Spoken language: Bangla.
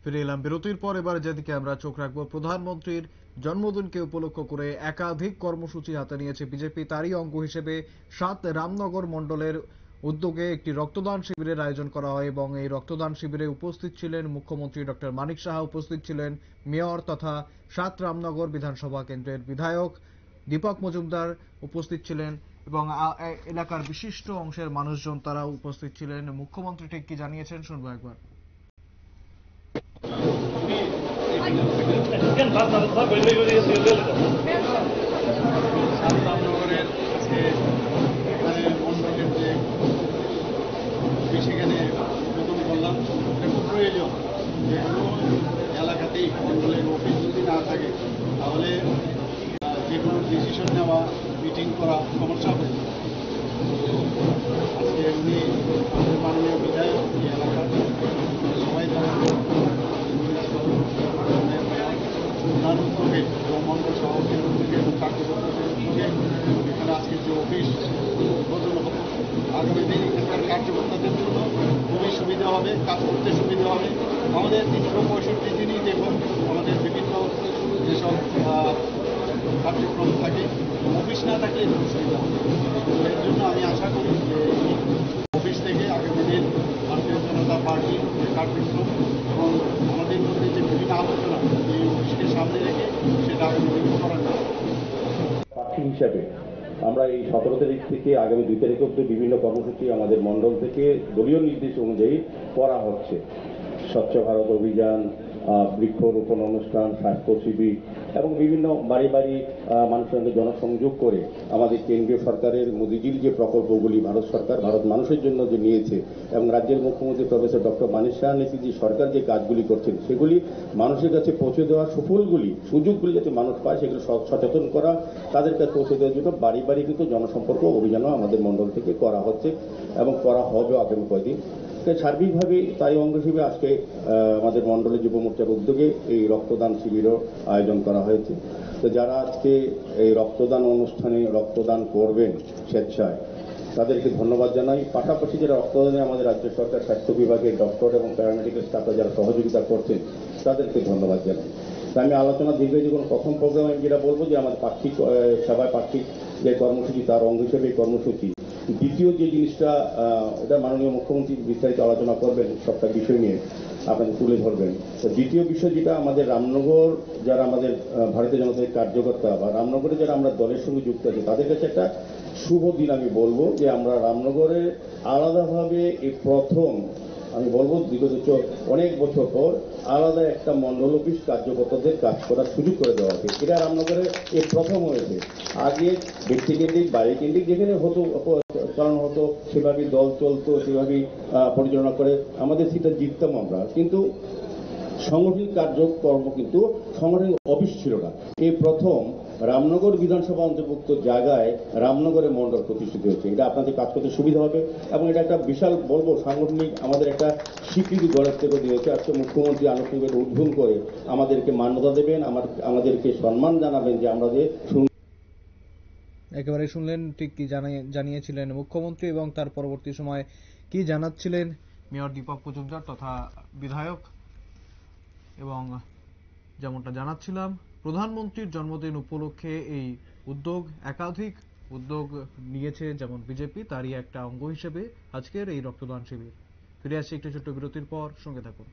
ফিরে এলাম বিরতির পর। এবার যেদিকে আমরা চোখ রাখবো, প্রধানমন্ত্রীর জন্মদিনকে উপলক্ষ করে একাধিক কর্মসূচি হাতে নিয়েছে বিজেপি। তারই অঙ্গ হিসেবে ৭ রামনগর মণ্ডলের উদ্যোগে একটি রক্তদান শিবিরের আয়োজন করা হয় এবং এই রক্তদান শিবিরে উপস্থিত ছিলেন মুখ্যমন্ত্রী ডক্টর মানিক সাহা, উপস্থিত ছিলেন মেয়র তথা ৭ রামনগর বিধানসভা কেন্দ্রের বিধায়ক দীপক মজুমদার, উপস্থিত ছিলেন এবং এলাকার বিশিষ্ট অংশের মানুষজন তারা উপস্থিত ছিলেন। মুখ্যমন্ত্রী ঠিক কি জানিয়েছেন শুনবো একবার। রামনগরের আজকে এখানে মন্ডলের যে সেখানে উদ্বোধন করলাম, এটা খুব প্রয়োজন। যে কোনো এলাকাতেই মন্ডলের অফিস যদি না থাকে তাহলে যে কোনো ডিসিশন নেওয়া, মিটিং করা সমস্যা হবে। আজকে উনি আমাদের মাননীয় বিধায়ক এই এলাকার সবাই তারা তার উদ্যোগে এবং মন্ডল সভাপতির উদ্যোগে এবং কার্যকর্তাদের উদ্যোগে এখানে আজকে যে অফিস উদ্বোধন হবে, আগামী দিন এখানকার কার্যকর্তাদের জন্য খুবই সুবিধা হবে, কাজ করতে সুবিধা হবে। আমাদের ৩৬৫ দিনই দেখুন আমাদের বিভিন্ন যেসব কার্যক্রম থাকে, অফিস না থাকলে খুব সুবিধা হবে। এর জন্য আমি আশা করি যে এই অফিস থেকে আগামী দিন ভারতীয় জনতা পার্টির যে কার্যক্রম এবং আমাদের মধ্যে যে বিভিন্ন আলোচনা এই অফিসকে সামনে রেখে সেটা আগামী দিন করা যাবে। প্রার্থী হিসাবে আমরা এই ১৭ তারিখ থেকে আগামী ২ তারিখ অব্দি বিভিন্ন কর্মসূচি আমাদের মণ্ডল থেকে দলীয় নির্দেশ অনুযায়ী করা হচ্ছে। স্বচ্ছ ভারত অভিযান, বৃক্ষরোপণ অনুষ্ঠান, স্বাস্থ্য শিবির এবং বিভিন্ন বাড়ি বাড়ি মানুষের সঙ্গে জনসংযোগ করে আমাদের কেন্দ্রীয় সরকারের মোদীজির যে প্রকল্পগুলি ভারত সরকার ভারত মানুষের জন্য যে নিয়েছে এবং রাজ্যের মুখ্যমন্ত্রী প্রফেসর ডক্টর মানিক সাহা যে সরকার যে কাজগুলি করছেন সেগুলি মানুষের কাছে পৌঁছে দেওয়ার সুফলগুলি সুযোগগুলি যাতে মানুষ পায় সেগুলো সচেতন করা, তাদের কাছে পৌঁছে দেওয়ার জন্য বাড়ি বাড়ি কিন্তু জনসম্পর্ক অভিযানও আমাদের মণ্ডল থেকে করা হচ্ছে এবং করা হবে আগামী কয়েকদিন। সার্বিকভাবে তাই অঙ্গ হিসেবে আজকে আমাদের মণ্ডলের যুব মোর্চার উদ্যোগে এই রক্তদান শিবিরও আয়োজন করা হয়েছে। তো যারা আজকে এই রক্তদান অনুষ্ঠানে রক্তদান করবেন স্বেচ্ছায় তাদেরকে ধন্যবাদ জানাই। পাশাপাশি যারা রক্তদানে আমাদের রাজ্য সরকার স্বাস্থ্য বিভাগের ডক্টর এবং প্যারামেডিক্যাল স্টাফরা যারা সহযোগিতা করছেন তাদেরকে ধন্যবাদ জানাই। তাই আমি আলোচনা দীর্ঘ যখন প্রথম প্রোগ্রামে যেটা বলবো যে আমাদের পাক্ষিক সেবায় পাক্ষিক যে কর্মসূচি তার অঙ্গ হিসেবে এই কর্মসূচি। দ্বিতীয় যে জিনিসটা এটা মাননীয় মুখ্যমন্ত্রী বিস্তারিত আলোচনা করবেন, সবটা বিষয় নিয়ে আপনাদের তুলে ধরবেন। দ্বিতীয় বিষয় যেটা আমাদের রামনগর যারা আমাদের ভারতীয় জনতা কার্যকর্তা বা রামনগরে যারা আমরা দলের সঙ্গে যুক্ত আছি তাদের কাছে একটা শুভ দিন আমি বলবো যে আমরা রামনগরে আলাদাভাবে এই প্রথম আমি বলবো বিগত অনেক বছর পর আলাদা একটা মন্ডল অফিস কার্যকর্তাদের কাজ করার সুযোগ করে দেওয়া হয়েছে। এটা রামনগরে এই প্রথম হয়েছে। আগে ব্যক্তিকেন্দ্রিক বাড়ি কেন্দ্রিক যেখানে হতো কারণ হতো সেভাবেই দল চলতো, সেভাবেই পরিচালনা করে আমাদের সেটা জিততাম আমরা, কিন্তু সাংগঠনিক কার্যকর্ম কিন্তু সাংগঠনিক অফিস ছিল না। এই প্রথম রামনগর বিধানসভা অন্তর্ভুক্ত জায়গায় রামনগরের মন্ডল প্রতিষ্ঠিত হয়েছে। এটা আপনাদের কাজ করতে সুবিধা হবে এবং এটা একটা বিশাল বলবো সাংগঠনিক আমাদের একটা স্বীকৃতি গড়ের থেকে দিয়েছে। আজকে মুখ্যমন্ত্রী আনুষ্ঠানিক উদ্বোধন করে আমাদেরকে মান্যতা দেবেন, আমাদেরকে সম্মান জানাবেন যে আমরা যে একেবারে শুনলেন ঠিক কি জানিয়েছিলেন মুখ্যমন্ত্রী এবং তার পরবর্তী সময় কি জানাচ্ছিলেন মেয়র দীপক মজুমদার তথা বিধায়ক। এবং যেমনটা জানাচ্ছিলাম, প্রধানমন্ত্রীর জন্মদিন উপলক্ষে এই উদ্যোগ, একাধিক উদ্যোগ নিয়েছে যেমন বিজেপি, তারই একটা অঙ্গ হিসেবে আজকের এই রক্তদান শিবির। ফিরে আসছি একটি ছোট্ট বিরতির পর, সঙ্গে থাকুন।